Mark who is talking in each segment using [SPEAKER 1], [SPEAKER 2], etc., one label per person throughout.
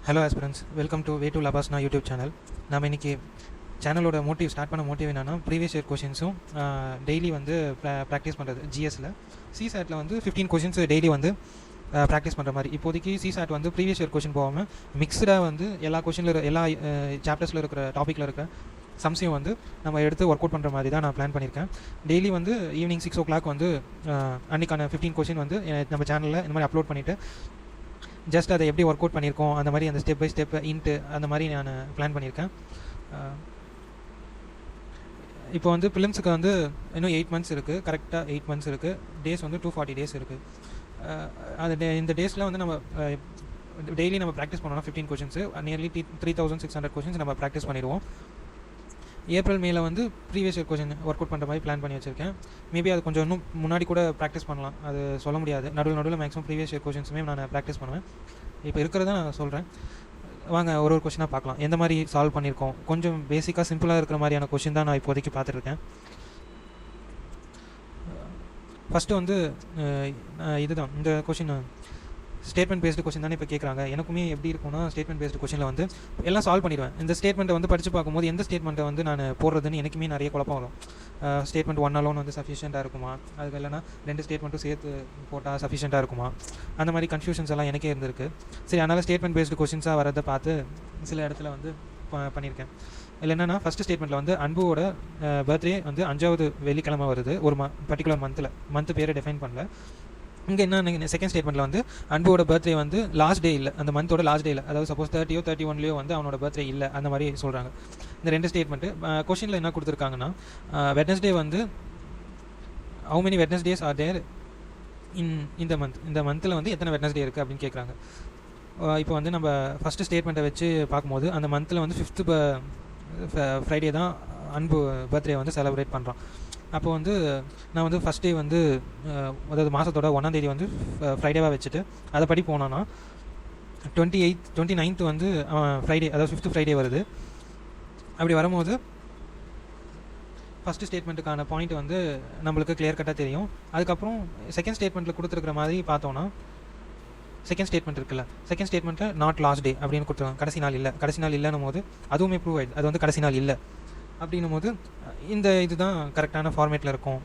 [SPEAKER 1] Hello aspirants, welcome to way to LBSNAA YouTube channel. நம்ம இன்றைக்கி சேனலோட ஸ்டார்ட் பண்ண மோட்டிவ் என்னென்னா, ப்ரீவியஸ் இயர் கொஷின்ஸும் டெய்லி வந்து ப்ராக்டிஸ் பண்ணுறது. ஜிஎஸ்சில் சிசாட்டில் வந்து 15 கொஷின்ஸ் டெய்லி வந்து ப்ராக்டிஸ் பண்ணுற மாதிரி. இப்போதைக்கு சிசாட் வந்து ப்ரீவியஸ் இயர் கொஷின் போகாமல் மிக்ஸ்டாக வந்து எல்லா கொஷினில் எல்லா சாப்டர்ஸில் இருக்கிற டாப்பிக்கில் இருக்கிற சம்ஸையும் வந்து நம்ம எடுத்து ஒர்க் அவுட் பண்ணுற மாதிரி தான் நான் பிளான் பண்ணியிருக்கேன். டெய்லி வந்து ஈவினிங் 6 o'clock வந்து அன்றைக்கான 15 கொஷின் வந்து நம்ம சேனலில் இந்த மாதிரி அப்லோட் பண்ணிவிட்டு ஜஸ்ட் அதை எப்படி ஒர்க் அவுட் பண்ணியிருக்கோம் அந்த மாதிரி அந்த ஸ்டெப் பை ஸ்டெப் இன்ட்டு அந்த மாதிரி நான் பிளான் பண்ணியிருக்கேன். இப்போ வந்து ஃபிலிம்ஸுக்கு வந்து இன்னும் 8 months இருக்குது. கரெக்டாக 8 months இருக்குது. டேஸ் வந்து 240 days இருக்குது. இந்த டேஸில் வந்து நம்ம டெய்லி நம்ம ப்ராக்டிஸ் பண்ணோம்னா 15 கொஷின்ஸு நியர்லி 3600 கொஷின்ஸ் நம்ம ப்ராக்டிஸ் பண்ணிடுவோம். ஏப்ரல் மேல வந்து previous year question work out பண்ணுற மாதிரி பிளான் பண்ணி வச்சுருக்கேன். மேபி அது கொஞ்சம் இன்னும் முன்னாடி கூட ப்ராக்டிஸ் பண்ணலாம், அது சொல்ல முடியாது. நடுவில் மேக்ஸிமம் ப்ரீவியஸ் இயர் கொஷின்ஸுமே நான் ப்ராக்டிஸ் பண்ணுவேன். இப்போ இருக்கிறத நான் சொல்கிறேன். வாங்க ஒரு கொஷினாக பார்க்கலாம். எந்த மாதிரி சால்வ் பண்ணியிருக்கோம், கொஞ்சம் பேசிக்காக சிம்பிளாக இருக்கிற மாதிரியான கொஷின் தான் நான் இப்போதைக்கு பார்த்துட்ருக்கேன். ஃபஸ்ட்டு வந்து இதுதான் இந்த கொஷின் ஸ்டேட்மெண்ட் பேஸ்டு கொஷின் தானே இப்போ கேட்குறாங்க. எனக்குமே எப்படி இருக்கும்னா, ஸ்டேட்மெண்ட் பேஸ்டு கொஷினில் வந்து எல்லாம் சால்வ் பண்ணிடுவேன். இந்த ஸ்டேட்மெண்ட்டை வந்து படித்து பார்க்கும்போது எந்த ஸ்டேட்மெண்ட்டை வந்து நான் போடுறதுன்னு எனக்குமே நிறைய குழப்பம் வரும். ஸ்டேட்மெண்ட் 1 alone வந்து சஃபிஷியண்ட்டாக இருக்குமா, அதுக்கு இல்லைனா 2 ஸ்டேட்மெண்ட்டும் சேர்த்து போட்டால் சஃபிஷியண்ட்டாக இருக்குமா, அந்த மாதிரி கன்ஃபியூஷன்ஸ் எல்லாம் எனக்கே இருந்திருக்கு. சரி, அதனால் ஸ்டேட்மெண்ட் பேஸ்டு கொஷின்ஸாக வரதை பார்த்து சில இடத்துல வந்து பண்ணியிருக்கேன். இல்லை என்னென்னா, ஃபஸ்ட்டு ஸ்டேட்மெண்ட்டில் வந்து அன்புவோட பர்த்டே வந்து 5வது வெள்ளிக்கிழமை வருது ஒரு பர்டிகுலர் மந்த்து பேரை டிஃபைன் பண்ணல. இங்கே என்ன செகண்ட் ஸ்டேட்மெண்ட்டில் வந்து அன்போட பர்த்டே வந்து லாஸ்ட் டே இல்லை, அந்த மந்தோட லாஸ்ட் டே இல்லை, அதாவது சப்போஸ் 30 or 31 வந்து அவனோட பர்த்டே இல்லை அந்த மாதிரி சொல்கிறாங்க. இந்த 2 ஸ்டேட்மெண்ட்டு கொஷினில் என்ன கொடுத்துருக்காங்கன்னா, வெட்னஸ்டே வந்து ஹவு மெனி வெட்னஸ்டேஸ் ஆர் தேர் இந்த மந்தில் வந்து எத்தனை வெட்னஸ்டே இருக்குது அப்படின்னு கேட்குறாங்க. இப்போ வந்து நம்ம ஃபஸ்ட்டு ஸ்டேட்மெண்ட்டை வச்சு பார்க்கும்போது அந்த மந்தில் வந்து 5th ஃப்ரைடே தான் அன்பு பர்த்டே வந்து செலிப்ரேட் பண்ணுறான். அப்போ வந்து நான் வந்து ஃபஸ்ட் டே வந்து அதாவது மாதத்தோட 1ஆம் தேதி வந்து ஃப்ரைடேவாக வச்சுட்டு அதை படி போனான்னா 29th வந்து ஃப்ரைடே, அதாவது 5th ஃப்ரைடே வருது. அப்படி வரும்போது ஃபஸ்ட்டு ஸ்டேட்மெண்ட்டுக்கான பாயிண்ட் வந்து நம்மளுக்கு கிளியர் கட்டாக தெரியும். அதுக்கப்புறம் செகண்ட் ஸ்டேட்மெண்ட்டில் கொடுத்துருக்குற மாதிரி பார்த்தோன்னா, செகண்ட் ஸ்டேட்மெண்ட் இருக்குல்ல, செகண்ட் ஸ்டேட்மெண்ட்டில் நாட் லாஸ்ட் டே அப்படின்னு கொடுத்துருவாங்க. கடைசி நாள் இல்லைன்னும் போது அதுவுமே ப்ரூவ் ஆயிடுது, அது வந்து கடைசி நாள் இல்லை அப்படின்னும் போது இந்த இதுதான் கரெக்டான ஃபார்மேட்டில் இருக்கும்.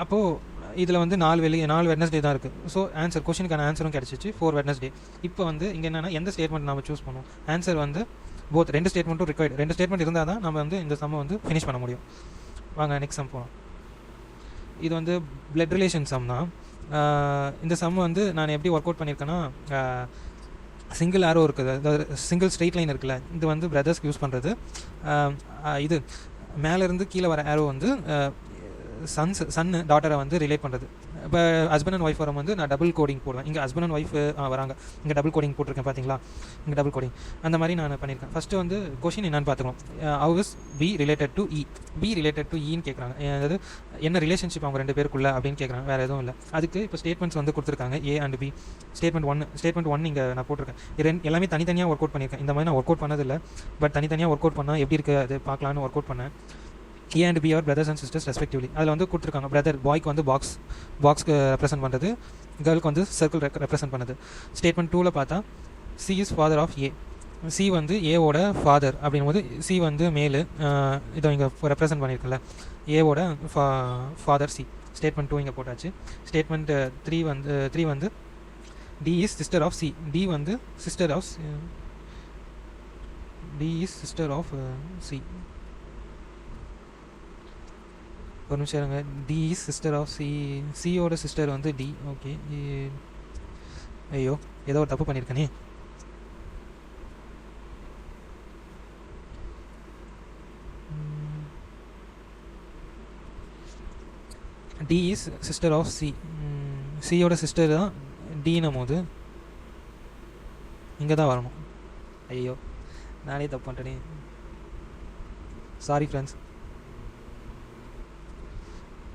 [SPEAKER 1] அப்போது இதில் வந்து 4 வெட்னஸ்டே தான் இருக்குது. ஸோ ஆன்சர், கொஷினுக்கான ஆன்சரும் கிடச்சிச்சு 4 வெட்னஸ்டே. இப்போ வந்து இங்கே என்னென்னா, எந்த ஸ்டேட்மெண்ட் நம்ம சூஸ் பண்ணுவோம்? ஆன்சர் வந்து போத் 2 ஸ்டேட்மெண்ட்டும் ரிக்வயர்டு. 2 ஸ்டேட்மெண்ட் இருந்தால் தான் நம்ம வந்து இந்த சம்மை வந்து ஃபினிஷ் பண்ண முடியும். வாங்க நெக்ஸ்ட் சம் போகலாம். இது வந்து பிளட் ரிலேஷன் சம் தான். இந்த சம் வந்து நான் எப்படி ஒர்க் அவுட் பண்ணியிருக்கேன்னா, சிங்கிள் ஆரோ இருக்குது, அதாவது சிங்கிள் ஸ்ட்ரெயிட் லைன் இருக்குல்ல, இது வந்து பிரதர்ஸ்க்கு யூஸ் பண்ணுறது. இது மேலேருந்து கீழே வர ஆரோ வந்து சன்னு டாட்டரை வந்து ரிலேட் பண்ணுறது. இப்போ ஹஸ்பண்ட் அண்ட் ஒய்ஃப் வரும் வந்து நான் டபுள் கோடிங் போடுவேன். இங்கே ஹஸ்பண்ட் அண்ட் ஒய்ஃப் வராங்க, இங்கே டபுள் கோடிங் போட்டிருக்கேன் பார்த்தீங்களா, இங்கே டபுள் கோடிங் அந்த மாதிரி நான் பண்ணியிருக்கேன். ஃபஸ்ட்டு வந்து கொஷின் என்னென்னு பார்த்துக்கணும். How is B related to ஈன்னு கேட்குறாங்க. அதாவது என்ன ரிலேஷன்ஷிப் அவங்க 2 பேருக்குள்ள அப்படின்னு கேட்குறாங்க, வேறு எதுவும் இல்லை. அதுக்கு இப்போ ஸ்டேட்மெண்ட்ஸ் வந்து கொடுத்துருக்காங்க, A and B. ஸ்டேட்மெண்ட் 1 இங்கே நான் போட்டிருக்கேன். எல்லாமே தனித்தனியாக ஒர்க் அவுட் பண்ணியிருக்கேன். இந்த மாதிரி நான் ஒர்க் அவுட் பண்ணதில்லை, பட் தனித்தனியாக ஒர்க் அவுட் பண்ணால் எப்படி இருக்குது அது பார்க்கலான்னு ஒர்க் அவுட் பண்ணேன். A and B are brothers and sisters respectively. அதில் வந்து கொடுத்துருக்காங்க, பிரதர் பாய்க்கு வந்து பாக்ஸ்க்கு ரெப்ரசென்ட் பண்ணுறது, கேர்ளுக்கு வந்து சர்க்கிள் ரெப்ரசென்ட் பண்ணுது. ஸ்டேட்மெண்ட் 2ல் பார்த்தா C is father of A. C வந்து ஏவோட ஃபாதர் அப்படின்னும் போது C வந்து மேலு, இதை இங்கே ரெப்ரசென்ட் பண்ணியிருக்கல, ஏவோட ஃபாதர் C. ஸ்டேட்மெண்ட் 2 இங்கே போட்டாச்சு. ஸ்டேட்மெண்ட் 3 வந்து D is sister of C. D வந்து சிஸ்டர் ஆஃப் C. ஒரு நிமிஷம் இருங்க. டி இஸ் சிஸ்டர் ஆஃப் சியோட சிஸ்டர் வந்து டி. ஓகே, ஐயோ ஏதோ ஒரு தப்பு பண்ணியிருக்கேனே. டி இஸ் சிஸ்டர் ஆஃப் சியோட சிஸ்டர் தான் டின்னும் போது இங்கே தான் வரணும். ஐயோ நானே தப்பு பண்ணிட்டேனே, சாரி ஃப்ரெண்ட்ஸ்.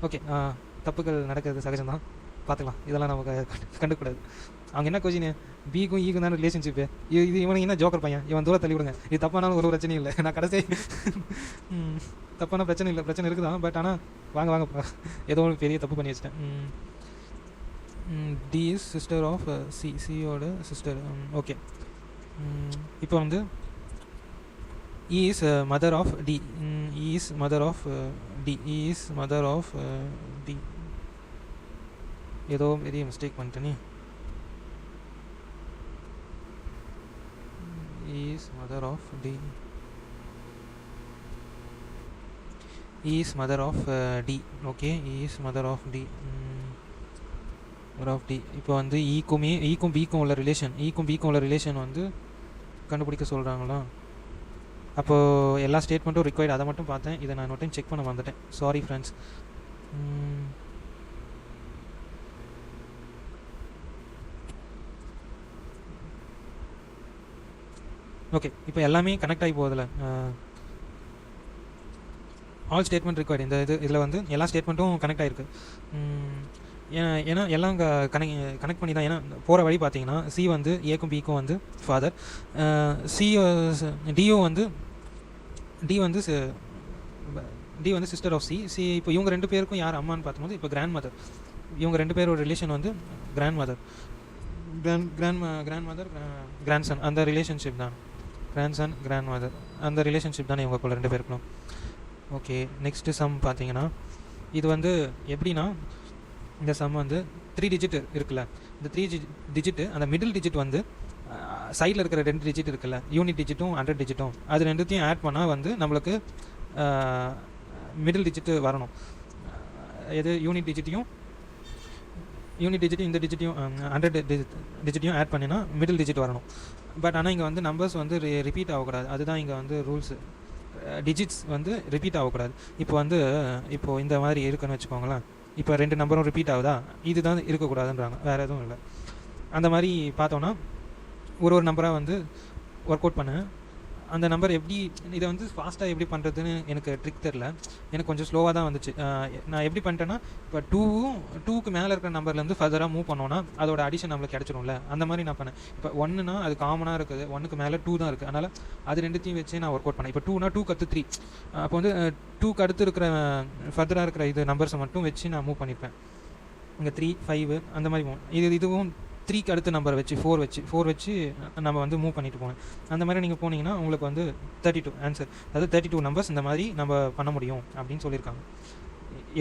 [SPEAKER 1] ஓகே, தப்புகள் நடக்கிறது சகஜம்தான், பார்த்துக்கலாம், இதெல்லாம் நமக்கு கண்டுக்கூடாது. அவங்க என்ன கொஷின், பிக்கும் ஈக்கும் தானே ரிலேஷன்ஷிப்பு, இது இவனுக்கு என்ன ஜோக்கர் பையன், இவன் தூரம் தள்ளி விடுங்க, இது தப்பானாலும் ஒரு பிரச்சனையும் இல்லை. நான் கடைசி தப்பான பிரச்சனை இருக்குதான், பட் ஆனால் வாங்க ஏதோ ஒரு பெரிய தப்பு பண்ணி வச்சிட்டேன். D is sister of C, C ஓட சிஸ்டர். ஓகே, இப்போ வந்து E is mother of D. E is mother of D. E is mother of D. ஏதோ பெரிய mistake பண்ணிட்டேனே. E is mother of D. E is mother of D. Okay, E is mother of D. Mother of D. இப்போ வந்து ஈக்கும் பிக்கும் உள்ள relation வந்து கண்டுபிடிக்க சொல்கிறாங்களா? அப்போது எல்லா ஸ்டேட்மெண்ட்டும் ரிக்வயர்ட், அதை மட்டும் பார்த்தேன். இதை நான் இன்னொரு டைம் செக் பண்ண வந்துட்டேன். Sorry friends. ஓகே, இப்போ எல்லாமே கனெக்ட் ஆகி போகுதுல. All statement required. இதில் வந்து எல்லா ஸ்டேட்மெண்ட்டும் கனெக்ட் ஆகிருக்கு. ஏன்னா எல்லாம் கனெக்ட் பண்ணி தான். ஏன்னா போகிற வழி பார்த்தீங்கன்னா சி வந்து ஏக்கும் பிக்கும் வந்து ஃபாதர், டி வந்து சிஸ்டர் ஆஃப் சி. இப்போ இவங்க 2 பேருக்கும் யார் அம்மான்னு பார்க்கும்போது இப்போ கிராண்ட் மதர். இவங்க 2 பேரோட ரிலேஷன் வந்து கிராண்ட் மதர், கிராண்ட்சன். அந்த ரிலேஷன்ஷிப் தான் கிராண்ட்சன் கிராண்ட் மதர். அந்த ரிலேஷன்ஷிப் தானே இவங்களுக்குள்ள 2 பேருக்கும். ஓகே, நெக்ஸ்ட்டு சம் பார்த்தீங்கன்னா இது வந்து எப்படின்னா, இந்த சம் வந்து 3 டிஜிட் இருக்குல்ல. இந்த 3 டிஜிட்டு அந்த மிடில் டிஜிட் வந்து சைடில் இருக்கிற 2 டிஜிட் இருக்குல்ல, யூனிட் டிஜிட்டும் 100 டிஜிட்டும், அது ரெண்டுத்தையும் ஆட் பண்ணால் வந்து நம்மளுக்கு மிடில் டிஜிட்டு வரணும். எது யூனிட் டிஜிட்டையும் இந்த டிஜிட்டையும் 100 டிஜிட்டையும் ஆட் பண்ணினா மிடில் டிஜிட் வரணும். பட் ஆனால் இங்கே வந்து நம்பர்ஸ் வந்து ரிப்பீட் ஆகக்கூடாது. அதுதான் இங்கே வந்து ரூல்ஸு. டிஜிட்ஸ் வந்து ரிப்பீட் ஆகக்கூடாது. இப்போ இந்த மாதிரி இருக்குன்னு வச்சுக்கோங்களேன். இப்போ 2 நம்பரும் ரிப்பீட் ஆகுதா, இதுதான் இருக்கக்கூடாதுன்றாங்க, வேறு எதுவும் இல்லை. அந்த மாதிரி பார்த்தோன்னா ஒரு நம்பராக வந்து ஒர்க் அவுட் பண்ணேன். அந்த நம்பர் எப்படி, இதை வந்து ஃபாஸ்ட்டாக எப்படி பண்ணுறதுன்னு எனக்கு ட்ரிக் தெரில. எனக்கு கொஞ்சம் ஸ்லோவாக தான் வந்துச்சு. நான் எப்படி பண்ணிட்டேன்னா, இப்போ 2க்கு மேலே இருக்கிற நம்பர்லேருந்து ஃபர்தராக மூவ் பண்ணோன்னா அதோட அடிஷன் நம்மளுக்கு கிடச்சிடும்ல. அந்த மாதிரி நான் பண்ணேன். இப்போ 1னா அது காமனாக இருக்குது, 1க்கு மேலே 2 தான் இருக்குது. அதனால் அது ரெண்டுத்தையும் வச்சு நான் ஒர்க் அவுட் பண்ணேன். இப்போ 2னா 2க்கு அடுத்து 3. அப்போ வந்து 2க்கு அடுத்து இருக்கிற ஃபர்தராக இருக்கிற நம்பர்ஸை மட்டும் வச்சு நான் மூவ் பண்ணியிருப்பேன். இங்கே 3, 5 அந்த மாதிரி போகும். இதுவும் 3க்கு அடுத்த நம்பர் வச்சு 4 வச்சு நம்ம வந்து மூவ் பண்ணிட்டு போனேன். அந்த மாதிரி நீங்கள் போனீங்கன்னா உங்களுக்கு வந்து 32 ஆன்சர், அதாவது 32 நம்பர்ஸ் இந்த மாதிரி நம்ம பண்ண முடியும் அப்படின்னு சொல்லியிருக்காங்க.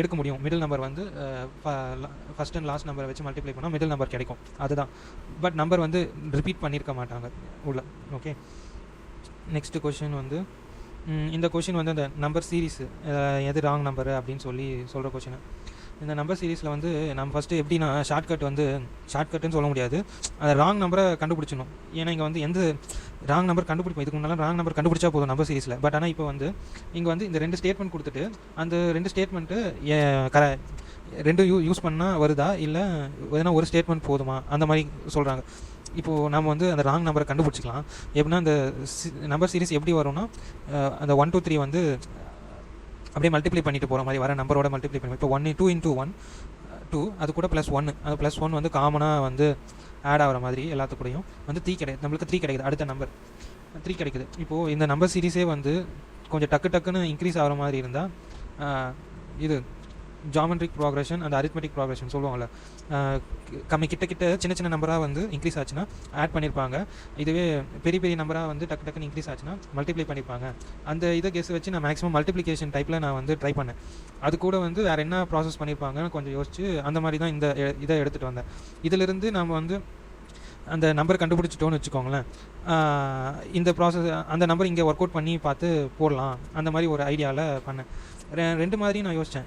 [SPEAKER 1] எடுக்க முடியும். மிடில் நம்பர் வந்து ஃபஸ்ட் அண்ட் லாஸ்ட் நம்பரை வச்சு மல்டிப்ளை பண்ணால் மிடில் நம்பர் கிடைக்கும், அதுதான். பட் நம்பர் வந்து ரிப்பீட் பண்ணியிருக்க மாட்டாங்க உள்ள. ஓகே, நெக்ஸ்ட்டு கொஷின் வந்து இந்த கொஷின் வந்து அந்த நம்பர் சீரீஸ் எது ராங் நம்பரு அப்படின்னு சொல்கிற கொஷின். இந்த நம்பர் சீரீஸில் வந்து நம்ம ஃபஸ்ட்டு எப்படின்னா ஷார்ட்கட்டுன்னு சொல்ல முடியாது, அந்த ராங் நம்பரை கண்டுபிடிச்சணும். ஏன்னா இங்கே வந்து எந்த ராங் நம்பர் கண்டுபிடிப்போம், இதுக்கு முன்னாடி ராங் நம்பர் கண்டுபிடிச்சா போதும் நம்பர் சீரீஸில். பட் ஆனால் இப்போ வந்து இங்கே வந்து இந்த 2 ஸ்டேட்மெண்ட் கொடுத்துட்டு அந்த 2 ஸ்டேட்மெண்ட்டு 2 யூஸ் பண்ணால் வருதா, இல்லை எதனா ஒரு ஸ்டேட்மெண்ட் போதுமா, அந்த மாதிரி சொல்கிறாங்க. இப்போது நம்ம வந்து அந்த ராங் நம்பரை கண்டுபிடிச்சிக்கலாம். எப்படின்னா அந்த நம்பர் சீரீஸ் எப்படி வரும்னா, அந்த 1 2 3 வந்து அப்படியே மல்டிப்ளை பண்ணிட்டு போகிற மாதிரி வர நம்பரோட மல்டிப்ளை பண்ணி. இப்போ 2 × 1 2, அது கூட +1, அது +1 வந்து காமனாக வந்து ஆட் ஆகிற மாதிரி எல்லாத்துக்கூடையும் வந்து 3 கிடையாது. நம்மளுக்கு 3 கிடைக்குது, அடுத்த நம்பர் 3 கிடைக்குது. இப்போது இந்த நம்பர் சீரீஸே வந்து கொஞ்சம் டக்குன்னு இன்க்ரீஸ் ஆகிற மாதிரி இருந்தால் இது ஜாமெட்ரிக் ப்ராக்ரெஷன் அந்த அரித்மெட்டிக் ப்ராக்ரெஷன் சொல்லுவாங்கள்ல, கிட்ட சின்ன நம்பராக வந்து இன்க்ரீஸ் ஆச்சுன்னா ஆட் பண்ணியிருப்பாங்க. இதுவே பெரிய நம்பராக வந்து டக்குன்னு இன்க்ரீஸ் ஆச்சுன்னா மல்டிப்ளை பண்ணியிருப்பாங்க. அந்த இதை கெஸ் வச்சு நான் மேக்ஸிமம் மல்டிப்ளிகேஷன் டைப்பில் நான் வந்து ட்ரை பண்ணேன். அது கூட வந்து வேறு என்ன ப்ராசஸ் பண்ணியிருப்பாங்கன்னு கொஞ்சம் யோசிச்சு அந்த மாதிரி தான் இந்த இதை எடுத்துகிட்டு வந்தேன். இதிலிருந்து நம்ம வந்து அந்த நம்பர் கண்டுபிடிச்சிட்டோன்னு வச்சுக்கோங்களேன், இந்த ப்ராசஸ் அந்த நம்பர் இங்கே ஒர்க் அவுட் பண்ணி பார்த்து போடலாம், அந்த மாதிரி ஒரு ஐடியாவில் பண்ணேன். 2 மாதிரி நான் யோசித்தேன்.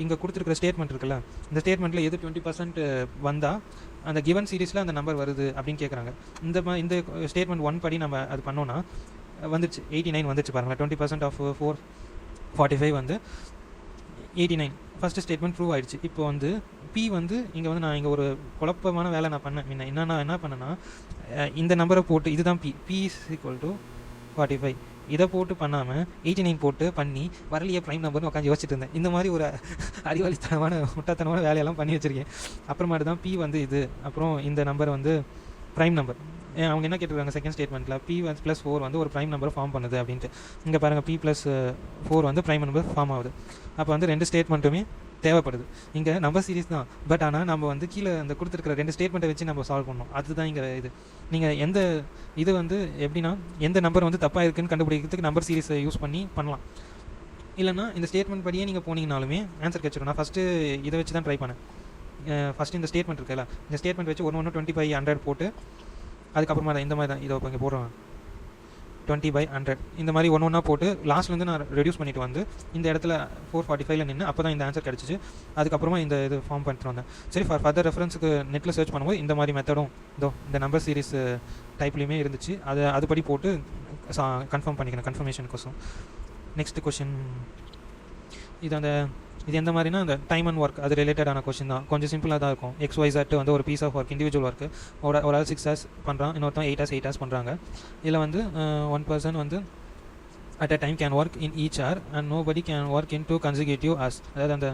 [SPEAKER 1] இங்கே கொடுத்துருக்குற ஸ்டேட்மெண்ட் இருக்குல்ல, இந்த ஸ்டேட்மெண்ட்டில் எது 20% வந்தால் அந்த கிவன் சீரீஸில் அந்த நம்பர் வருது அப்படின்னு கேட்குறாங்க. இந்த ஸ்டேட்மெண்ட் 1 படி நம்ம அது பண்ணோன்னா வந்துச்சு 89 வந்துச்சு பாருங்கள். 20% ஆஃப் 445 வந்து 89. ஃபஸ்ட்டு ஸ்டேட்மெண்ட் ப்ரூவ் ஆகிடுச்சு. இப்போ வந்து பி வந்து இங்கே வந்து நான் இங்கே ஒரு குழப்பமான வேலை நான் பண்ணேன். என்ன பண்ணேன்னா, இந்த நம்பரை போட்டு இதுதான் பி இஸ் ஈக்குவல் டு 45 இதை போட்டு பண்ணாமல் 89 போட்டு பண்ணி வரலையே ப்ரைம் நம்பர்னு உட்காந்து யோசிச்சுட்டு இருந்தேன். இந்த மாதிரி ஒரு முட்டாத்தனமான வேலையெல்லாம் பண்ணி வச்சுருக்கேன். அப்புறமாட்டு தான் பி வந்து இது, அப்புறம் இந்த நம்பர் வந்து ப்ரைம் நம்பர். அவங்க என்ன கேட்டிருக்காங்க செகண்ட் ஸ்டேட்மெண்ட்டில், பி +4 வந்து ஒரு ப்ரைம் நம்பர் ஃபார்ம் பண்ணுது அப்படின்ட்டு. இங்கே பாருங்கள், பி +4 வந்து ப்ரைம் நம்பர் ஃபார்ம் ஆகுது. அப்போ வந்து 2 ஸ்டேட்மெண்ட்டுமே தேவைப்படுது. இங்கே நம்பர் சீரிஸ் தான், பட் ஆனால் நம்ம வந்து கீழே அந்த கொடுத்துருக்கிற 2 ஸ்டேட்மெண்ட்டை வச்சு நம்ம சால்வ் பண்ணணும். அதுதான் இங்கே இது. நீங்கள் எந்த இது வந்து எப்படின்னா எந்த நம்பர் வந்து தப்பாக இருக்குன்னு கண்டுபிடிக்கிறதுக்கு நம்பர் சீரிஸை யூஸ் பண்ணி பண்ணலாம். இல்லைனா இந்த ஸ்டேட்மெண்ட் படியே நீங்கள் போனீங்கனாலுமே ஆன்சர் கிடச்சிடும். நான் ஃபஸ்ட்டு இதை வச்சு தான் ட்ரை பண்ணேன். ஃபஸ்ட்டு இந்த ஸ்டேட்மெண்ட் இருக்குல்ல, இந்த ஸ்டேட்மெண்ட் வச்சு 1 20/100 போட்டு அதுக்கப்புறமா தான் இந்த மாதிரி தான் இதை இப்போ இங்கே போடுறேன் 20/100 இந்த மாதிரி ஒன்றா போட்டு லாஸ்ட்லேருந்து நான் ரெடியூஸ் பண்ணிட்டு வந்து இந்த இடத்துல 445 நின்று அப்போ தான் இந்த ஆன்சர் கிடச்சிச்சு. அதுக்கப்புறமா இந்த இது ஃபார்ம் பண்ணிட்டு வந்தேன். சரி, ஃபர்தர் ரெஃபரன்ஸுக்கு நெட்டில் சர்ச் பண்ணும்போது இந்த மாதிரி மெத்தடும் இந்த நம்பர் சீரிஸ் டைப்லேயுமே இருந்துச்சு. அதுபடி போட்டு கன்ஃபார்ம் பண்ணிக்கணும் கன்ஃபர்மேஷனுக்கோசம். நெக்ஸ்ட் கொஷின் இது எந்த மாதிரினா அந்த டைம் அண்ட் ஒர்க் அது ரிலேட்டடான கொஷின் தான். கொஞ்சம் சிம்பிளாக தான் இருக்கும். XYZ வந்து ஒரு piece of work, individual work. ஒரு ஆள் 6 hours பண்ணுறான், இன்னொருத்தன் 8 hours பண்ணுறாங்க. இதில் வந்து 1 person வந்து at a time can work in each hour and nobody can work in 2 consecutive hours. அதாவது அந்த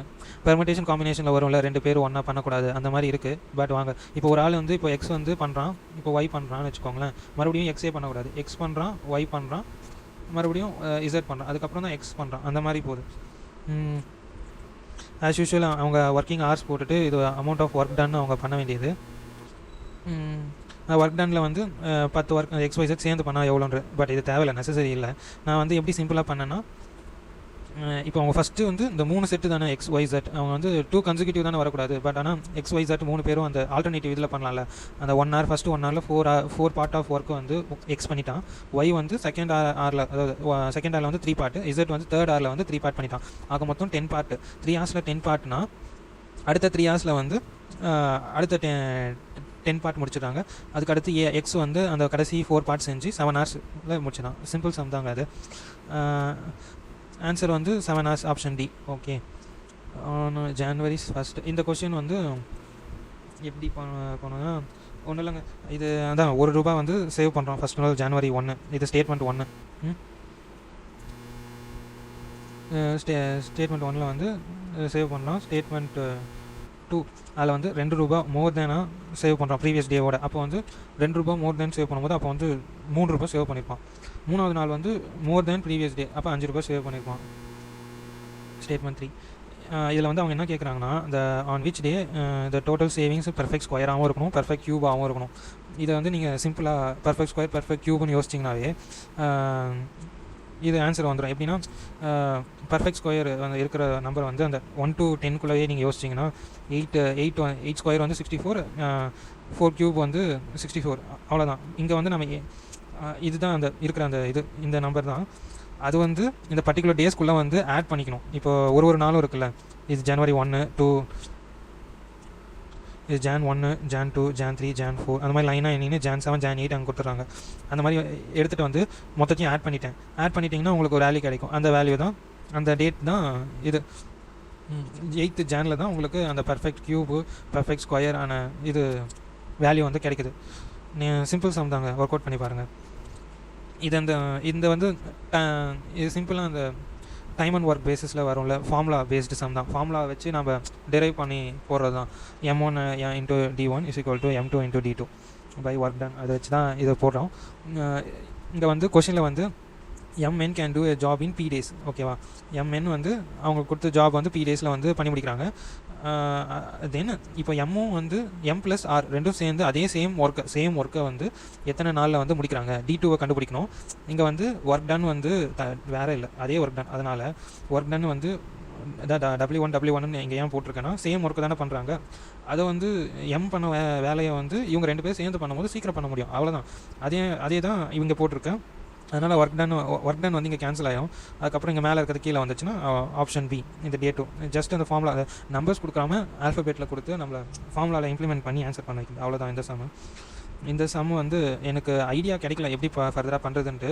[SPEAKER 1] பெர்மிட்டேஷன் காம்பினேஷனில் வரும்ல, 2 பேரும் ஒன்றா பண்ணக்கூடாது அந்த மாதிரி இருக்குது. பட் வாங்க, இப்போ ஒரு ஆள் வந்து இப்போ X வந்து பண்ணுறான், இப்போ Y பண்ணுறான்னு வச்சுக்கோங்களேன். மறுபடியும் Xே பண்ணக்கூடாது. X பண்ணுறான், Y பண்ணுறான், மறுபடியும் Z பண்ணுறான், அதுக்கப்புறம் தான் X பண்ணுறான். அந்த மாதிரி போகுது. ஆஸ் யூஷுவல் அவங்க ஒர்க்கிங் ஹவர்ஸ் போட்டுட்டு இது அமௌண்ட் ஆஃப் ஒர்க் டன் அவங்க பண்ண வேண்டியது. ஒர்க் டனில் வந்து 10 ஒர்க் XYZ சேர்ந்து பண்ணால் எவ்வளோன்ற, பட் இது தேவையில்லை, நெசசரி இல்லை. நான் வந்து எப்படி சிம்பிளாக பண்ணேன்னா, இப்போ அவங்க ஃபஸ்ட்டு வந்து இந்த 3 செட்டு தானே XYZ, அவங்க வந்து 2 consecutive தானே வரக்கூடாது. பட் ஆனால் XYZ 3 பேரும் அந்த ஆல்டர்னேட்டிவ் இதில் பண்ணலாம்ல. அந்த 1 hour ஃபஸ்ட்டு 1 hourல 4 பார்ட் ஆஃப் ஒர்க்கு வந்து X பண்ணிட்டான். Y வந்து செகண்ட் ஹவரில், அதாவது செகண்ட் ஹவரில் வந்து 3 பார்ட், Z வந்து தேர்ட் ஹவரில் வந்து 3 பார்ட் பண்ணிட்டான். ஆக மொத்தம் 10 பார்ட். 3 hours 10 பார்ட்னா அடுத்த 3 hours வந்து அடுத்த 10 பார்ட் முடிச்சிட்டாங்க. அதுக்கு அடுத்து X வந்து அந்த கடைசி 4 பார்ட் செஞ்சு 7 hours முடிச்சிடான். சிம்பிள் சம் தாங்க அது. ஆன்சர் வந்து 7 hours, option D. Okay, January 1st. இந்த கொஸ்டின் வந்து எப்படி போனோன்னா ஒன்றும் இல்லைங்க, இது அதான் ₹1 வந்து சேவ் பண்ணுறோம் ஃபஸ்ட் நாள் January 1. இது ஸ்டேட்மெண்ட் 1. ஸ்டேட்மெண்ட் 1ல் வந்து சேவ் பண்ணலாம். ஸ்டேட்மெண்ட் 2 அதில் வந்து ₹2 மோர் தேனாக சேவ் பண்ணுறோம் ப்ரீவியஸ் டேவோட. அப்போ வந்து ₹2 மோர் தேன் சேவ் பண்ணும்போது அப்போ வந்து ₹3 சேவ் பண்ணியிருப்பான். 3வது நாள் வந்து மோர் தேன் ப்ரீவியஸ் டே, அப்போ ₹5 சேவ் பண்ணியிருப்பான். ஸ்டேட்மெண்ட் 3 இதில் வந்து அவங்க என்ன கேட்குறாங்கன்னா, இந்த ஆன் விச் டே இந்த டோட்டல் சேவிங்ஸ் பெர்ஃபெக்ட் ஸ்கொயராகவும் இருக்கணும், பெர்ஃபெக்ட் க்யூபாகவும் இருக்கணும். இதை வந்து நீங்கள் சிம்பிளாக பெர்ஃபெக்ட் ஸ்கொயர் பெர்ஃபெக்ட் க்யூப்னு யோசிச்சிங்கனாவே இது ஆன்சர் வந்துடும். எப்படின்னா பெர்ஃபெக்ட் ஸ்கொயர் வந்து இருக்கிற நம்பர் வந்து அந்த 1 to 10 நீங்கள் யோசிச்சிங்கன்னா 8 ஸ்கொயர் வந்து 64, 4 க்யூப் வந்து 64, அவ்வளோதான். இங்கே வந்து நம்ம இதுதான் அந்த இருக்கிற அந்த இந்த நம்பர் தான். அது வந்து இந்த பர்டிகுலர் டேஸ்க்குள்ளே வந்து ஆட் பண்ணிக்கணும். இப்போ ஒரு நாளும் இருக்குல்ல, இது January 1, 2, இது Jan 1, Jan 2, Jan 3, Jan 4, அந்த மாதிரி லைனாக என்னன்னு Jan 7, Jan 8 அங்கே கொடுத்துட்றாங்க. அந்த மாதிரி எடுத்துகிட்டு வந்து மொத்தத்தையும் ஆட் பண்ணிட்டீங்கன்னா உங்களுக்கு ஒரு வேல்யூ கிடைக்கும். அந்த வேல்யூ தான், அந்த டேட் தான் இது 8th Janல தான் உங்களுக்கு அந்த பர்ஃபெக்ட் க்யூபு பர்ஃபெக்ட் ஸ்கொயர் ஆன இது வேல்யூ வந்து கிடைக்குது. சிம்பிள் சம் தாங்க, ஒர்க் அவுட் பண்ணி பாருங்கள். இந்த வந்து இது சிம்பிளாக அந்த டைம் அண்ட் ஒர்க் பேஸிஸில் வரும்ல, ஃபார்முலா பேஸ்டு சம் தான். ஃபார்முலா வச்சு நம்ம டெரைவ் பண்ணி போடுறது தான். M1 into D1 is equal to M2 into D2 by work done. அதை வச்சு தான் இதை போடுறோம். இங்கே வந்து கொஷினில் வந்து MN can do a job in P days. ஓகேவா, MN வந்து அவங்க கொடுத்த ஜாப் வந்து P daysல வந்து பண்ணி முடிக்கிறாங்க. தென் இப்போ எம்மும் வந்து M+R ரெண்டும் சேர்ந்து அதே சேம் ஒர்க்கை வந்து எத்தனை நாளில் வந்து முடிக்கிறாங்க, D2வை கண்டுபிடிக்கணும். இங்கே வந்து ஒர்க் டன் வந்து வேறு இல்லை, அதே ஒர்க் டன். அதனால் ஒர்க் டன் வந்து W1 இங்கே ஏன் போட்டிருக்கேன்னா சேம் ஒர்க்கு தானே பண்ணுறாங்க. அதை வந்து எம் பண்ண வேலையை வந்து இவங்க 2 பேர் சேர்ந்து பண்ணும்போது சீக்கிரம் பண்ண முடியும், அவ்வளோதான். அதே தான் இவங்க போட்டிருக்கேன். அதனால் ஒர்க் டன் வந்து இங்கே கேன்சல் ஆகும். அதுக்கப்புறம் இங்கே மேலே இருக்கிறது கீழே வந்துச்சுன்னா ஆப்ஷன் பி இந்த D2. ஜஸ்ட் அந்த ஃபார்முலா நம்பர்ஸ் கொடுக்காம ஆல்ஃபபெட்டில் கொடுத்து நம்மளை ஃபார்முலாவில் இம்ப்ளிமெண்ட் பண்ணி ஆன்சர் பண்ண வைக்குது, அவ்வளோதான் இந்த சம் வந்து எனக்கு ஐடியா கிடைக்கல எப்படி ஃபர்தராக பண்ணுறதுன்ட்டு.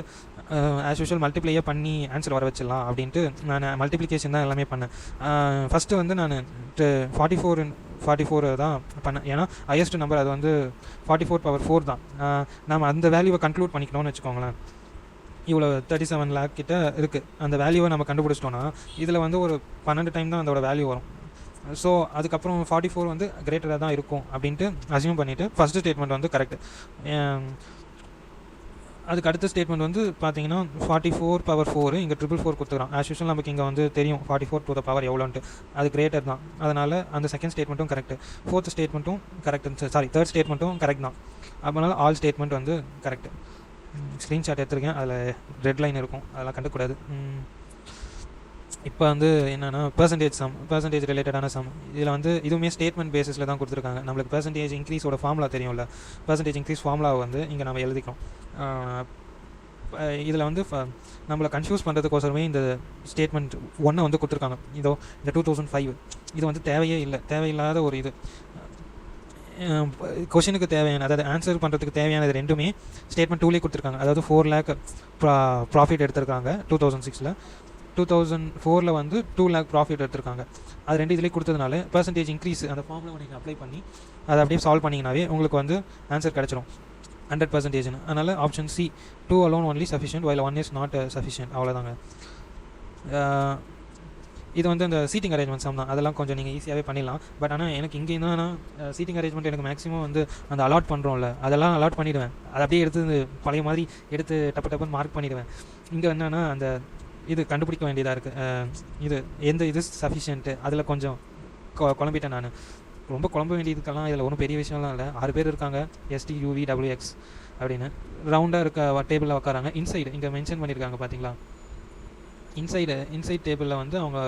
[SPEAKER 1] ஆஸ் யூஷுவல் மல்டிப்ளையே பண்ணி ஆன்சர் வர வச்சிடலாம் அப்படின்ட்டு நான் மல்டிப்ளிகேஷன் தான் எல்லாமே பண்ணேன். ஃபஸ்ட்டு வந்து நான் 44 தான் பண்ணேன், ஏன்னா ஹையஸ்ட் நம்பர் அது வந்து 44/4 தான். நம்ம அந்த வேல்யூவை கன்க்ளூட் பண்ணிக்கணும்னு வச்சுக்கோங்களேன். இவ்வளோ 37 lakh கிட்ட இருக்குது. அந்த வேல்யூவை நம்ம கண்டுபிடிச்சிட்டோன்னா இதில் வந்து ஒரு 12 டைம் தான் அதோட வேல்யூ வரும். ஸோ அதுக்கப்புறம் 44 வந்து கிரேட்டராக தான் இருக்கும் அப்படின்ட்டு அசியூம் பண்ணிவிட்டு ஃபஸ்ட்டு ஸ்டேட்மெண்ட் வந்து கரெக்ட். அதுக்கு அடுத்த ஸ்டேட்மெண்ட் வந்து பார்த்தீங்கன்னா 44/4 இங்கே 444 கொடுத்துக்கிறான். ஆஸ் யூஷுவல் நமக்கு இங்கே வந்து தெரியும் 44 to the power எவ்வளோன்ட்டு, அது கிரேட்டர் தான். அதனால் அந்த செகண்ட் ஸ்டேட்மெண்ட்டும் கரெக்டு, ஃபோர்த் ஸ்டேட்மெண்ட்டும் கரெக்ட், சாரி தேர்ட் ஸ்டேட்மெண்ட்டும் கரெக்ட் தான். அதனால் ஆல் ஸ்டேட்மெண்ட் வந்து கரெக்டு. ஸ்க்ரீன்ஷாட் எடுத்துருக்கேன், அதில் ரெட் லைன் இருக்கும், அதெல்லாம் கண்டுக்கூடாது. இப்போ வந்து என்னென்னா பர்சன்டேஜ் ரிலேட்டடான சம். இதில் வந்து இதுவுமே ஸ்டேட்மெண்ட் பேஸிஸில் தான் கொடுத்துருக்காங்க. நம்மளுக்கு பர்சன்டேஜ் இன்க்ரீஸோட ஃபார்முலா தெரியும்ல, பர்சன்டேஜ் இன்க்ரீஸ் ஃபார்முலாவை வந்து இங்கே நம்ம எழுதிக்கிறோம். இதில் வந்து நம்மளை கன்ஃபியூஸ் பண்ணுறதுக்கோசரமே இந்த ஸ்டேட்மெண்ட் 1 வந்து கொடுத்துருக்காங்க. இதோ இந்த 2005 இது வந்து தேவையில்லாத ஒரு இது. கொஷனுக்கு தேவையான, அதாவது ஆன்சர் பண்ணுறதுக்கு தேவையானது ரெண்டுமே ஸ்டேட்மெண்ட் 2லேயே கொடுத்துருக்காங்க. அதாவது 4 lakh ப்ராஃபிட் எடுத்திருக்காங்க 2006. 2004 வந்து 2 lakh ப்ராஃபிட் எடுத்திருக்காங்க. அது ரெண்டு இதிலே கொடுத்ததுனால பர்சன்டேஜ் இன்க்ரீஸ் அந்த ஃபார்முலா நீங்கள் அப்ளை பண்ணி அதை அப்படியே சால்வ் பண்ணிங்கனாவே உங்களுக்கு வந்து ஆன்சர் கிடச்சிரும் 100%. அதனால் option C 2 alone only sufficient while 1 is not sufficient. அவ்வளோதாங்க. இது வந்து அந்த சீட்டிங் அரேஞ்ச்மெண்ட் சம் தான், அதெல்லாம் கொஞ்சம் நீங்கள் ஈஸியாகவே பண்ணிடலாம். பட் ஆனால் எனக்கு இங்கே என்னன்னா சீட்டிங் அரேஞ்ச்மெண்ட் எனக்கு மேக்ஸிமம் வந்து அந்த அலாட் பண்ணுறோம்ல, அதெல்லாம் அலாட் பண்ணிவிடுவேன். அதை அப்படியே எடுத்து பழைய மாதிரி எடுத்து டப்புன்னு மார்க் பண்ணிவிடுவேன். இங்கே என்னென்னா அந்த இது கண்டுபிடிக்க வேண்டியதாக இருக்குது. இது எந்த இது சஃபிஷியன்ட்டு, அதில் கொஞ்சம் குழம்பிட்டேன் நான். ரொம்ப குழம்ப வேண்டியதுக்கெல்லாம் இதில் ஒன்றும் பெரிய விஷயம்லாம் இல்லை. 6 பேர் இருக்காங்க, STUVWX அப்படின்னு ரவுண்டாக இருக்க டேபிளில் உட்காராங்க. இன்சைடு இங்கே மென்ஷன் பண்ணியிருக்காங்க பார்த்தீங்களா, இன்சைட் டேபிளில் வந்து அவங்க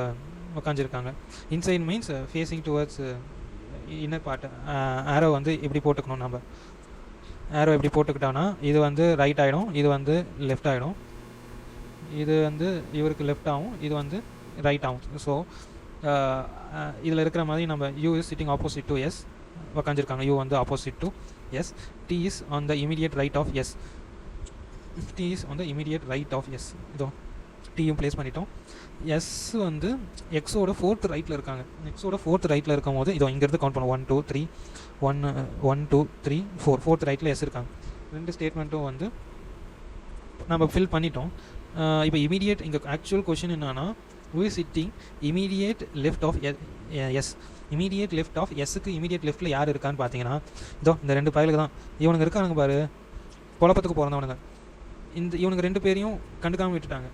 [SPEAKER 1] உட்காந்துருக்காங்க. Inside means facing towards inner part. Arrow வந்து இப்படி போட்டுக்கணும். நம்ம ஆரோ இப்படி போட்டுக்கிட்டோன்னா இது வந்து ரைட் ஆகிடும், இது வந்து லெஃப்ட் ஆகிடும். இது வந்து இவருக்கு லெஃப்ட் ஆகும், இது வந்து ரைட் ஆகும். ஸோ இதில் இருக்கிற மாதிரி நம்ம U is sitting opposite to S உக்காந்துருக்காங்க. U வந்து opposite to S. T is on the immediate right of S. T is on the immediate right of S. இதோ Tயும் ப்ளேஸ் பண்ணிட்டோம். S வந்து எக்ஸோட 4th ரைட்டில் இருக்காங்க. எக்ஸோட 4th ரைட்டில் இருக்கும் போது இதோ இங்கேருந்து கவுண்ட் பண்ணுவோம். 1 2 3 1 2 3 4 4th ரைட்டில் S இருக்காங்க. ரெண்டு ஸ்டேட்மெண்ட்டும் வந்து நம்ம ஃபில் பண்ணிட்டோம். இப்போ இமீடியட் இங்கே ஆக்சுவல் கொஷின் என்னன்னா who is sitting immediate left of S. Immediate left of எஸ்ஸுக்கு இமீடியட் லெஃப்ட்டில் யார் இருக்கான்னு பார்த்தீங்கன்னா இதோ இந்த ரெண்டு பயலுக்கு தான். இவனுங்க இருக்கானுங்க பாரு, குழப்பத்துக்கு பிறந்தவனுங்க. இவனுங்க 2 பேரையும் கண்டுக்காமல் விட்டுட்டாங்க.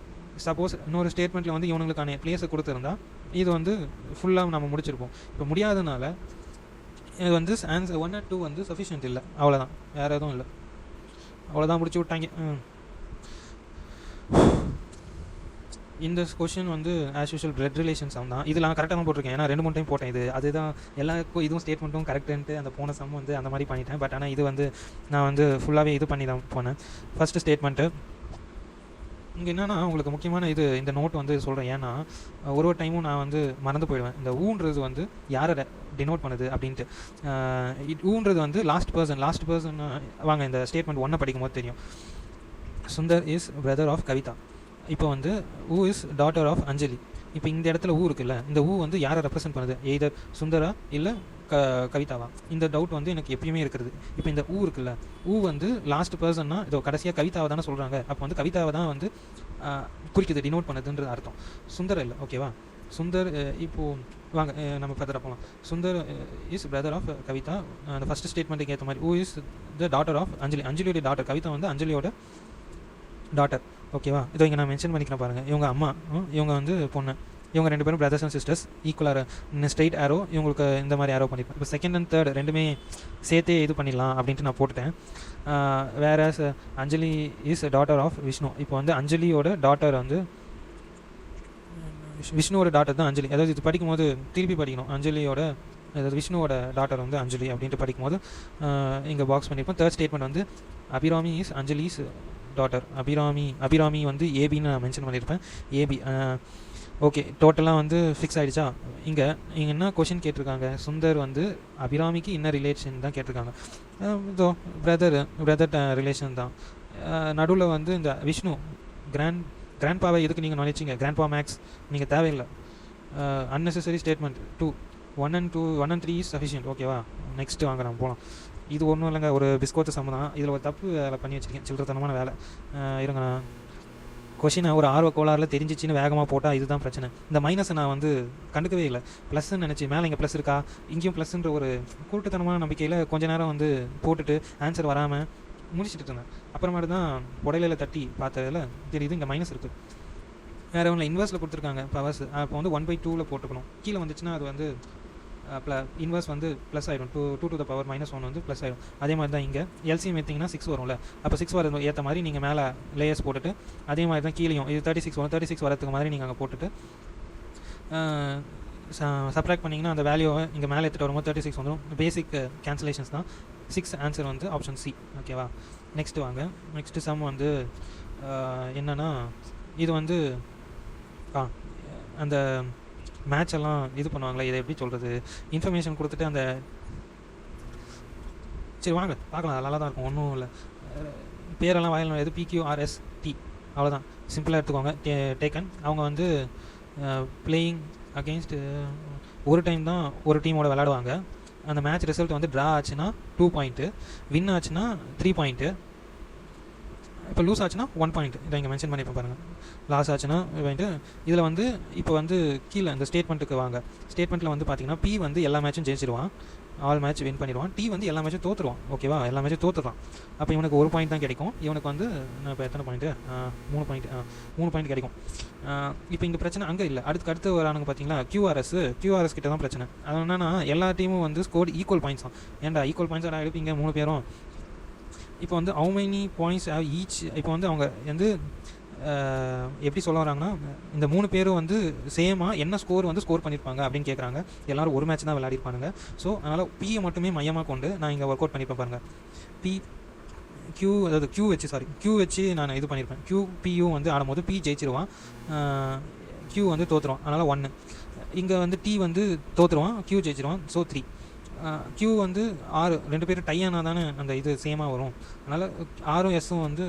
[SPEAKER 1] சப்போஸ் இன்னொரு ஸ்டேட்மெண்ட்டில் வந்து இவனுங்களுக்கான பிளேஸை கொடுத்துருந்தா இது வந்து ஃபுல்லாக நம்ம முடிச்சிருப்போம். இப்போ முடியாதனால இது வந்து ஆன்சர் 1 or 2 வந்து சஃபிஷியன்ட் இல்லை. அவ்வளோதான், வேறு எதுவும் இல்லை. அவ்வளோதான், முடிச்சு விட்டாங்க. இந்த கொஷின் வந்து as usual blood relations sum தான். இதில் நான் கரெக்டாக தான் போட்டிருக்கேன், ஏன்னா 2-3 டைம் போட்டேன். அதுதான் எல்லாருக்கும் இதுவும் ஸ்டேட்மெண்ட்டும் கரெக்டுன்ட்டு அந்த போன சம் வந்து அந்த மாதிரி பண்ணிட்டேன். பட் ஆனால் இது வந்து நான் வந்து ஃபுல்லாகவே இது பண்ணி தான் போனேன். ஃபஸ்ட்டு ஸ்டேட்மெண்ட்டு இங்கே என்னென்னா உங்களுக்கு முக்கியமான இது இந்த நோட் வந்து சொல்கிறேன். ஏன்னா ஒரு டைமும் நான் வந்து மறந்து போயிடுவேன். இந்த ஊன்றது வந்து யாரை டினோட் பண்ணுது அப்படின்ட்டு. ஊன்றது வந்து லாஸ்ட் பர்சன். வாங்க இந்த ஸ்டேட்மெண்ட் 1 படிக்கும் போது தெரியும். Sundar is brother of Kavitha. இப்போ வந்து who is daughter of Anjali. இப்போ இந்த இடத்துல ஊ இருக்குல்ல, இந்த ஊ வந்து யாரை ரெப்ரசென்ட் பண்ணுது, எய்தர் சுந்தரா இல்லை கவிதாவா? இந்த டவுட் வந்து எனக்கு எப்பயுமே இருக்கிறது. இப்போ இந்த ஊ இருக்குல்ல, ஊ வந்து லாஸ்ட் பர்சன்னா இதோ கடைசியாக கவிதாவை தானே சொல்கிறாங்க. அப்போ வந்து கவிதாவை தான் வந்து குறிக்குது, டினோட் பண்ணுதுன்ற அர்த்தம். சுந்தர் இல்லை, ஓகேவா? சுந்தர் இப்போது வாங்க நம்ம ஃபர்தராக போகலாம். Sundar is brother of Kavita. அந்த ஃபஸ்ட் ஸ்டேட்மெண்ட்டுக்கு ஏற்ற மாதிரி who is the daughter of Anjali. அஞ்சலியோட டாட்டர். கவிதா வந்து அஞ்சலியோட டாட்டர், ஓகேவா? இதோ இங்கே நான் மென்ஷன் பண்ணிக்கிறேன் பாருங்கள். இவங்க அம்மா, இவங்க வந்து பொண்ணு. இவங்க 2 பேரும் பிரதர்ஸ் அண்ட் சிஸ்டர்ஸ். ஈக்குவலாக ஸ்ட்ரைட் ஆரோ இவங்களுக்கு இந்த மாதிரி ஆரோ பண்ணியிருப்பேன். இப்போ செகண்ட் அண்ட் தேர்ட் ரெண்டுமே சேர்த்தே இது பண்ணிடலாம் அப்படின்ட்டு நான் போட்டுட்டேன். வேற அஞ்சலி இஸ் டாட்டர் ஆஃப் விஷ்ணு. இப்போ வந்து அஞ்சலியோட டாட்டர் வந்து விஷ்ணுவோட டாட்டர் தான் அஞ்சலி. அதாவது இது படிக்கும்போது திருப்பி படிக்கணும். அஞ்சலியோட அதாவது விஷ்ணுவோட டாட்டர் வந்து அஞ்சலி அப்படின்ட்டு படிக்கும்போது இங்கே பாக்ஸ் பண்ணியிருப்போம். தேர்ட் ஸ்டேட்மெண்ட் வந்து அபிராமி இஸ் அஞ்சலிஸ் டாட்டர். அபிராமி வந்து ஏபின்னு நான் மென்ஷன் பண்ணியிருப்பேன். AB, okay. டோட்டலாக வந்து ஃபிக்ஸ் ஆகிடுச்சா? இங்கே என்ன கொஷின் கேட்டிருக்காங்க, சுந்தர் வந்து அபிராமிக்கு என்ன ரிலேஷன் தான் கேட்டிருக்காங்க. இதோ பிரதர் ரிலேஷன் தான். நடுவில் வந்து இந்த விஷ்ணு கிராண்ட்பாவை எதுக்கு நீங்கள் நினைச்சிங்க? கிராண்ட்பா மேக்ஸ் நீங்கள் தேவையில்லை. Unnecessary statement 2 1 and 3 is sufficient, ஓகேவா? நெக்ஸ்ட்டு வாங்க நம்ம போகலாம். இது ஒன்றும் இல்லைங்க, ஒரு பிஸ்கோத்து சம் தான். இதில் ஒரு தப்பு வேலை பண்ணி வச்சுருக்கேன், சில்லறத்தனமான வேலை. இருங்க, கொஷினை ஒரு ஆர்வ கோளாறில் தெரிஞ்சிச்சின்னு வேகமாக போட்டால் இதுதான் பிரச்சனை. இந்த மைனஸை நான் வந்து கண்டுக்கவே இல்லை. ப்ளஸ்ன்னு நினச்சி மேலே இங்கே ப்ளஸ் இருக்கா, இங்கேயும் ப்ளஸ்ன்ற ஒரு கூட்டுத்தனமான நம்பிக்கையில் கொஞ்ச நேரம் வந்து போட்டுட்டு ஆன்சர் வராமல் முடிச்சுட்டு இருந்தேன். அப்புறமாட்டு தான் புடையில தட்டி பார்த்ததில் தெரியுது இங்கே மைனஸ் இருக்குது. வேறு ஒன்றும் இன்வெர்ஸில் கொடுத்துருக்காங்க பவர்ஸ். அப்போ வந்து 1/2 போட்டுக்கணும். கீழே வந்துச்சுன்னா அது வந்து இன்வெர்ஸ் வந்து ப்ளஸ் ஆகிடும். 2 to the power -1 வந்து ப்ளஸ் ஆகிடும். அதே மாதிரி தான் இங்கே எல்சிஎம் எடுத்திங்கன்னா 6 வரும்ல. அப்போ 6 வர ஏற்ற மாதிரி நீங்கள் மேலே லேயர்ஸ் போட்டுட்டு அதே மாதிரி தான் கீழேயும் இது 36 வரும். 36 வரதுக்கு மாதிரி நீங்கள் அங்கே போட்டுட்டு சப்ராக்ட் பண்ணிங்கன்னா அந்த வேல்யூவை இங்கே மேலே எடுத்துகிட்டு வரும்போது 36 வந்துடும். பேசிக் கேன்சலேஷன்ஸ் தான். 6 ஆன்சர் வந்து ஆப்ஷன் சி. ஓகேவா? நெக்ஸ்ட்டு வாங்க. நெக்ஸ்ட்டு சம் வந்து என்னென்னா இது வந்து அந்த மேட்ச் எல்லாம் இது பண்ணுவாங்களே, இதை எப்படி சொல்கிறது, இன்ஃபர்மேஷன் கொடுத்துட்டு அந்த சரி வாங்க பார்க்கலாம், நல்லா தான் இருக்கும், ஒன்றும் இல்லை. பேரெல்லாம் வாயிலும் எது PQRST அவ்வளோதான், சிம்பிளாக எடுத்துக்கோங்க. டேக்கன் அவங்க வந்து பிளேயிங் அகெயின்ஸ்ட் ஒரு டைம் தான் ஒரு டீமோட விளையாடுவாங்க. அந்த மேட்ச் ரிசல்ட் வந்து ட்ரா ஆச்சுன்னா 2 பாயிண்ட்டு, வின் ஆச்சுன்னா 3 பாயிண்ட்டு, இப்போ லூஸ் ஆச்சுன்னா 1 பாயிண்ட். இதை இங்கே மென்ஷன் பண்ணிப்போம் பாருங்கள். லாஸ் ஆச்சுன்னா பாயிண்ட்டு. இதில் வந்து இப்போ வந்து கீழே இந்த ஸ்டேட்மெண்ட்டுக்கு வாங்க. ஸ்டேட்மெண்ட்டில் வந்து பார்த்தீங்கன்னா P வந்து எல்லா மேட்சும் ஜெயிச்சிடுவான், ஆல் மேட்ச் வின் பண்ணிடுவான். T வந்து எல்லா மேட்சும் தோற்றுருவான். ஓகேவா? எல்லா மேட்சும் தோற்றுறான். அப்போ இவனுக்கு 1 பாயிண்ட் தான் கிடைக்கும். இவனுக்கு வந்து இப்போ எத்தனை பாயிண்ட்டு, 3 பாயிண்ட் கிடைக்கும். இப்போ இங்கே பிரச்சனை அங்கே இல்லை. அடுத்து வரானுங்க பார்த்தீங்களா, QRS கிட்ட தான் பிரச்சனை. அது என்னன்னா எல்லா டீமும் வந்து ஸ்கோர் ஈக்குவல் பாயிண்ட்ஸ் தான். ஏன்டா ஈக்குவல் பாயிண்ட்ஸ் எடுப்பீங்க 3 பேரும்? இப்போ வந்து ஹவு மெனி பாயிண்ட்ஸ் ஈச். இப்போ வந்து அவங்க வந்து எப்படி சொல்ல வராங்கன்னா, இந்த 3 பேரும் வந்து சேமாக என்ன ஸ்கோர் வந்து ஸ்கோர் பண்ணியிருப்பாங்க அப்படின்னு கேட்குறாங்க. எல்லோரும் ஒரு மேட்ச் தான் விளையாடிருப்பானுங்க. ஸோ அதனால் பியை மட்டுமே மையமாக கொண்டு நான் இங்கே ஒர்க் அவுட் பண்ணியிருப்பேன் பாருங்கள். Q வச்சு நான் இது பண்ணியிருப்பேன். PU வந்து ஆடும்போது P ஜெயிச்சிருவான், Q வந்து தோற்றுருவான். அதனால் 1. இங்கே வந்து T வந்து தோற்றுருவான், Q ஜெயிச்சிருவான். ஸோ 3. Q வந்து 6, 2 பேரும் டை ஆனால் தானே அந்த இது சேமாக வரும். அதனால் Rம் Sம் வந்து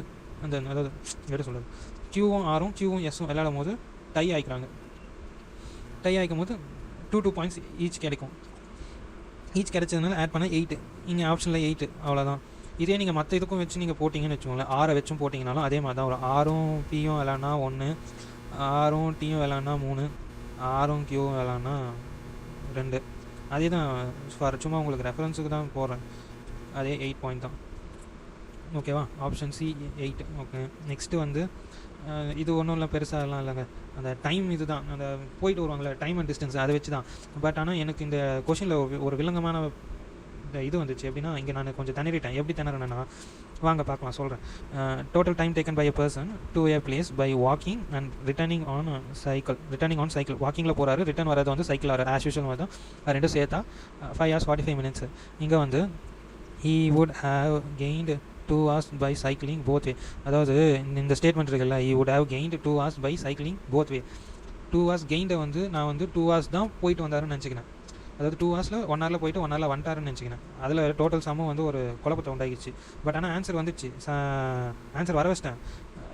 [SPEAKER 1] அந்த அதாவது எப்படி சொல்கிறது, Qவும் Rம் Qவும் Sம் விளையாடும் போது டை ஆகிக்கிறாங்க. டை ஆகிக்கும் போது 2 பாயிண்ட்ஸ் ஈச் கிடைக்கும். ஈச் கிடைச்சதுனால ஆட் பண்ண 8. இங்கே ஆப்ஷனில் 8 அவ்வளோதான். இதே நீங்கள் மற்ற இதுக்கும் வச்சு நீங்கள் போட்டிங்கன்னு வச்சுக்கோங்களேன், 6 வச்சும் போட்டிங்கனாலும் அதே மாதிரி தான் வரும். Rம் Pயும் விளாட்னா 1, Rம் Tயும் விளாட்னா 3, Rம் Qவும் விளாட்னா 2. அதே தான் சும்மா உங்களுக்கு ரெஃபரன்ஸுக்கு தான் போடுறேன். அதே 8 பாயிண்ட் தான். ஓகேவா? Option C 8. ஓகே. நெக்ஸ்ட்டு வந்து இது ஒன்றும் இல்லை, பெருசாகலாம் இல்லைங்க. அந்த டைம் இது தான், அந்த போயிட்டு வருவாங்களே டைம் அண்ட் டிஸ்டன்ஸ், அதை வச்சு தான். பட் ஆனால் எனக்கு இந்த கொஷினில் ஒரு வில்லங்கமான இது வந்துச்சு. எப்படின்னா இங்கே நான் கொஞ்சம் திணறிட்டேன். எப்படி திணறேன்னா வாங்க பார்க்கலாம், சொல்கிறேன். Total time taken by a person to a place by walking and returning on cycle. வாக்கிங்கில் போகிறாரு, ரிட்டர்ன் வரது வந்து சைக்கிள் வராரு. ஆஸ் யூஷுவல் மாதிரி தான், ரெண்டும் சேர்த்தா 5 hours 45 minutes. இங்கே வந்து he would have gained 2 hours by cycling both way. அதாவது இந்த ஸ்டேட்மெண்ட் இருக்குல்ல, he would have gained 2 hours by cycling both way. 2 hours கெயின்டை வந்து நான் வந்து 2 hours தான் போயிட்டு வந்தாருன்னு நினச்சிக்கினேன். அதாவது 2 hours 1 hour போயிட்டு 1 hour வந்துட்டாருன்னு நினச்சிக்கினேன். அதில் டோட்டல் சம்மும் வந்து ஒரு குழப்பத்தை உண்டாகிடுச்சு. பட் ஆனால் ஆன்சர் வந்துச்சு. ஆன்சர் வர வச்சிட்டேன்.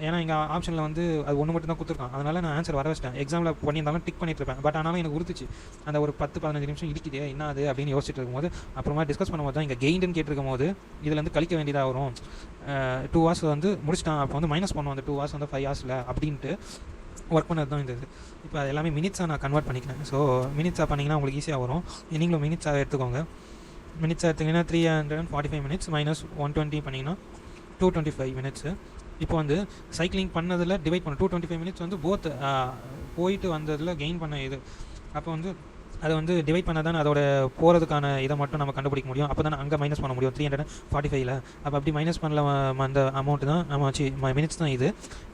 [SPEAKER 1] ஏன்னா இங்கே ஆப்ஷனில் வந்து அது ஒன்று மட்டும் தான் கொடுத்துருக்கான். அதனால் நான் ஆன்சர் வர வச்சிட்டேன். எக்ஸாமில் பண்ணியிருந்தாலும் டிக் பண்ணிட்டு இருப்பேன். பட் ஆனாலும் எனக்கு உறுத்துச்சு. அந்த ஒரு 10-15 நிமிஷம் இடிக்குது என்ன அது அப்படின்னு யோசிச்சுட்டு இருக்கும்போது அப்புறமா டிஸ்கஸ் பண்ணும்போது தான் இங்கே கெயின்டுன்னு கேட்டிருக்கும் போது இதில் வந்து கழிக்க வேண்டியதாக வரும். 2 hours வந்து முடிச்சிட்டான், அப்போ வந்து மைனஸ் பண்ணுவோம் அந்த 2 hours வந்து 5 hours அப்படின்ட்டு ஒர்க் பண்ணது தான் இந்த இது. இப்போ அது எல்லாமே மினிட்ஸாக நான் கன்வெர்ட் பண்ணிக்கிறேன். ஸோ மினிட்ஸாக பண்ணிங்கன்னா உங்களுக்கு ஈஸியாக வரும். நீங்களும் மினிட்ஸாக எடுத்துக்கோங்க. மினிட்ஸாக எடுத்திங்கன்னா 345 minutes மைனஸ் 120 பண்ணிங்கன்னா 225 minutes. இப்போ வந்து சைக்கிளிங் பண்ணதில் டிவைட் பண்ண 225 minutes வந்து போத் போயிட்டு வந்ததில் கெயின் பண்ண இது. அப்போ வந்து அதை வந்து டிவைட் பண்ணால் தான் அதோட போகிறதுக்கான இதை மட்டும் நம்ம கண்டுபிடிக்க முடியும். அப்போ தான் அங்கே மைனஸ் பண்ண முடியும் 345. அப்போ அப்படி மைனஸ் பண்ணல அந்த அமௌண்ட்டு தான் நம்ம மினிட்ஸ் தான் இது.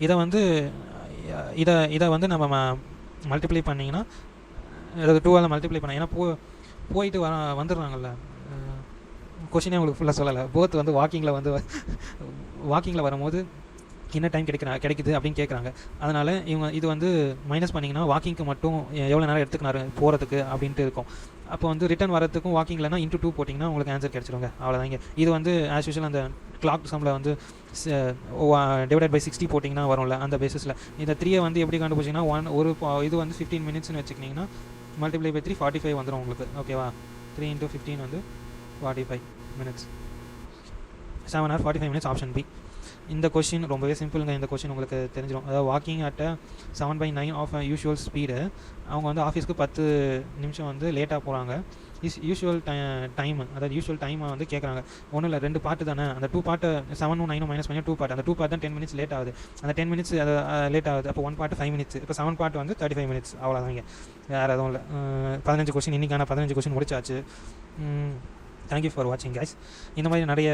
[SPEAKER 1] இதை வந்து இதை வந்து நம்ம மல்டிப்ளை பண்ணிங்கன்னா, அதாவது 2ஆல் மல்டிப்ளை பண்ண, ஏன்னா போயிட்டு வந்துடுறாங்கல்ல. கொஷினே உங்களுக்கு ஃபுல்லாக சொல்லலை. போத் வந்து வாக்கிங்கில் வரும்போது என்ன டைம் கிடைக்குது அப்படின்னு கேட்குறாங்க. அதனால் இவங்க இது வந்து மைனஸ் பண்ணிங்கன்னா வாக்கிங்க்கு மட்டும் எவ்வளோ நேரம் எடுத்துக்கினாரு போகிறதுக்கு அப்படின்ட்டு இருக்கும். அப்போ வந்து ரிட்டன் வரதுக்கும் வாக்கிங்லனா இன்ட்டு 2 போட்டிங்கன்னா உங்களுக்கு ஆன்சர் கிடச்சிருங்க. அவ்வளோதாங்க. இது வந்து ஆஸ் யூஷுவல் அந்த கிளாக் சம்மில் வந்து டிவைடட் பை 60 போட்டிங்கன்னா வரும்ல, அந்த பேசிஸில் இந்த 3 வந்து எப்படி கண்டுபிடிச்சிங்கன்னா ஒரு இது வந்து 15 minutesனு வச்சுக்கிட்டிங்கன்னா மல்டிப்ளை பை 3 45 வந்துடும் உங்களுக்கு. ஓகேவா? 3 × 15 வந்து 45 minutes. 7 hours 45 minutes option B. இந்த கொஷின் ரொம்பவே சிம்பிளுங்க. இந்த கொஷின் உங்களுக்கு தெரிஞ்சிடும். அதாவது walking at 7/9 of usual speed. அவங்க வந்து ஆஃபீஸ்க்கு 10 நிமிஷம் வந்து லேட்டாக போகிறாங்க. யூஷுவல் டைம், அதாவது யூஷுவல் டைமை வந்து கேட்குறாங்க. ஒன்றும் இல்லை, 2 பார்ட்டு தானே. அந்த 2 பார்ட்டு 7 9 மைனஸ் பண்ணி 2 பார்ட். அந்த 2 பார்ட் தான் 10 minutes லேட் ஆகுது. அந்த 10 minutes அது லேட் ஆகுது. அப்போ 1 பார்ட் 5 minutes. இப்போ 7 பார்ட் வந்து 35 minutes. அவ்வளோதாங்க, வேறு எதுவும் இல்லை. 15 கொஷின் இன்றைக்கான 15 கொஷின் முடிச்சாச்சு. தேங்க்யூ ஃபார் வாட்சிங் கைஸ். இந்த மாதிரி நிறைய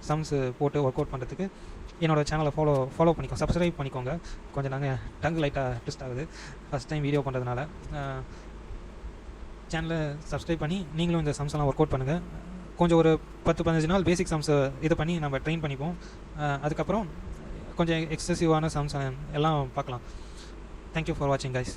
[SPEAKER 1] சம்ஸ் போட்டு ஒர்க் அவுட் பண்ணுறதுக்கு என்னோடய சேனலை ஃபாலோ பண்ணிக்கோங்க, சப்ஸ்கிரைப் பண்ணிக்கோங்க. கொஞ்சம் நாங்கள் டங்கு லைட்டாக ட்விஸ்ட் ஆகுது ஃபஸ்ட் டைம் வீடியோ பண்ணுறதுனால. சேனலை சப்ஸ்கிரைப் பண்ணி நீங்களும் இந்த சம்ஸ் எல்லாம் ஒர்க் அவுட் பண்ணுங்கள். கொஞ்சம் ஒரு 10-15 நாள் பேசிக் சம்ஸை இது பண்ணி நம்ம ட்ரெயின் பண்ணிப்போம். அதுக்கப்புறம் கொஞ்சம் எக்ஸசிவான சம்ஸ் எல்லாம் பார்க்கலாம். தேங்க்யூ ஃபார் வாட்சிங் கைஸ்.